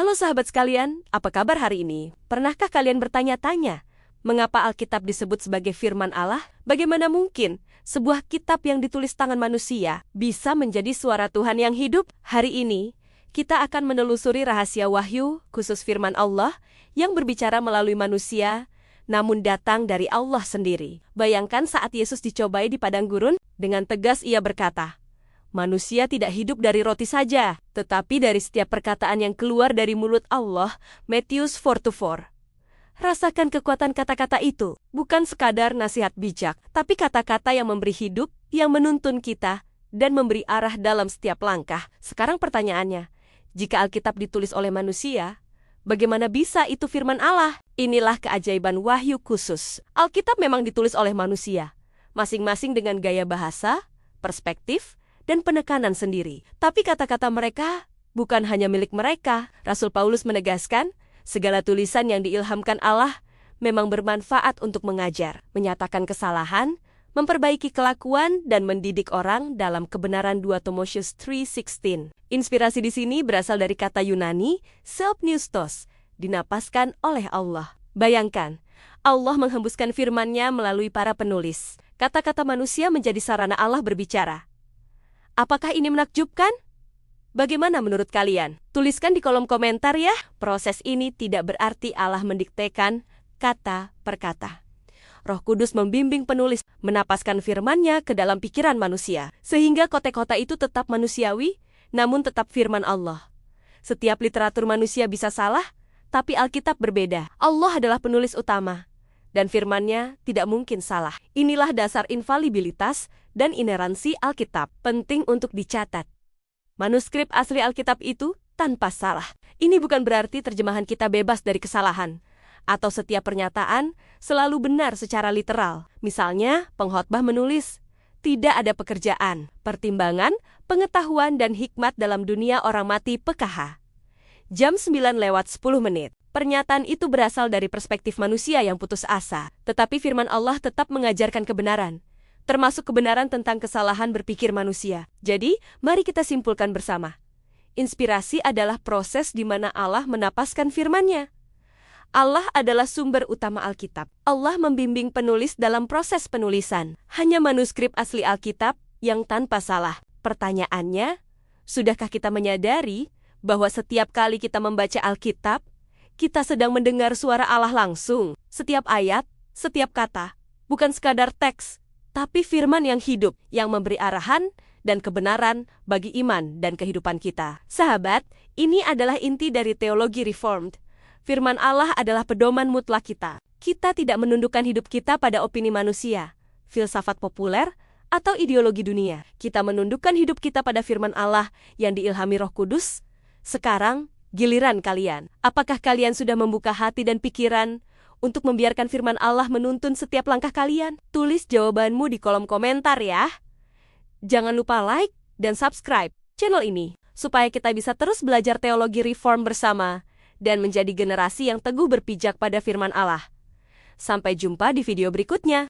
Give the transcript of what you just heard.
Halo sahabat sekalian, apa kabar hari ini? Pernahkah kalian bertanya-tanya, mengapa Alkitab disebut sebagai firman Allah? Bagaimana mungkin sebuah kitab yang ditulis tangan manusia bisa menjadi suara Tuhan yang hidup? Hari ini, kita akan menelusuri rahasia wahyu, khusus firman Allah, yang berbicara melalui manusia, namun datang dari Allah sendiri. Bayangkan saat Yesus dicobai di padang gurun, dengan tegas ia berkata, manusia tidak hidup dari roti saja, tetapi dari setiap perkataan yang keluar dari mulut Allah. Matius 4:4. Rasakan kekuatan kata-kata itu, bukan sekadar nasihat bijak, tapi kata-kata yang memberi hidup, yang menuntun kita, dan memberi arah dalam setiap langkah. Sekarang pertanyaannya, jika Alkitab ditulis oleh manusia, bagaimana bisa itu firman Allah? Inilah keajaiban wahyu khusus. Alkitab memang ditulis oleh manusia, masing-masing dengan gaya bahasa, perspektif, dan penekanan sendiri. Tapi kata-kata mereka bukan hanya milik mereka. Rasul Paulus menegaskan, segala tulisan yang diilhamkan Allah memang bermanfaat untuk mengajar, menyatakan kesalahan, memperbaiki kelakuan, dan mendidik orang dalam kebenaran 2 Timotius 3:16. Inspirasi di sini berasal dari kata Yunani, selpneustos, dinapaskan oleh Allah. Bayangkan, Allah menghembuskan firman-Nya melalui para penulis. Kata-kata manusia menjadi sarana Allah berbicara. Apakah ini menakjubkan? Bagaimana menurut kalian? Tuliskan di kolom komentar ya. Proses ini tidak berarti Allah mendiktekan kata per kata. Roh Kudus membimbing penulis, menapaskan firman-Nya ke dalam pikiran manusia, sehingga kota-kota itu tetap manusiawi, namun tetap firman Allah. Setiap literatur manusia bisa salah, tapi Alkitab berbeda. Allah adalah penulis utama, dan firman-Nya tidak mungkin salah. Inilah dasar infalibilitas dan ineransi Alkitab, penting untuk dicatat. Manuskrip asli Alkitab itu tanpa salah. Ini bukan berarti terjemahan kita bebas dari kesalahan, atau setiap pernyataan selalu benar secara literal. Misalnya, pengkhotbah menulis, tidak ada pekerjaan, pertimbangan, pengetahuan, dan hikmat dalam dunia orang mati PKH. Jam 9:10. Pernyataan itu berasal dari perspektif manusia yang putus asa, tetapi firman Allah tetap mengajarkan kebenaran, termasuk kebenaran tentang kesalahan berpikir manusia. Jadi, mari kita simpulkan bersama. Inspirasi adalah proses di mana Allah menapaskan firman-Nya. Allah adalah sumber utama Alkitab. Allah membimbing penulis dalam proses penulisan. Hanya manuskrip asli Alkitab yang tanpa salah. Pertanyaannya, sudahkah kita menyadari bahwa setiap kali kita membaca Alkitab, kita sedang mendengar suara Allah langsung? Setiap ayat, setiap kata, bukan sekadar teks, tapi firman yang hidup, yang memberi arahan dan kebenaran bagi iman dan kehidupan kita. Sahabat, ini adalah inti dari teologi Reformed. Firman Allah adalah pedoman mutlak kita. Kita tidak menundukkan hidup kita pada opini manusia, filsafat populer, atau ideologi dunia. Kita menundukkan hidup kita pada firman Allah yang diilhami Roh Kudus. Sekarang, giliran kalian. Apakah kalian sudah membuka hati dan pikiran untuk membiarkan firman Allah menuntun setiap langkah kalian? Tulis jawabanmu di kolom komentar ya. Jangan lupa like dan subscribe channel ini, supaya kita bisa terus belajar teologi reform bersama dan menjadi generasi yang teguh berpijak pada firman Allah. Sampai jumpa di video berikutnya.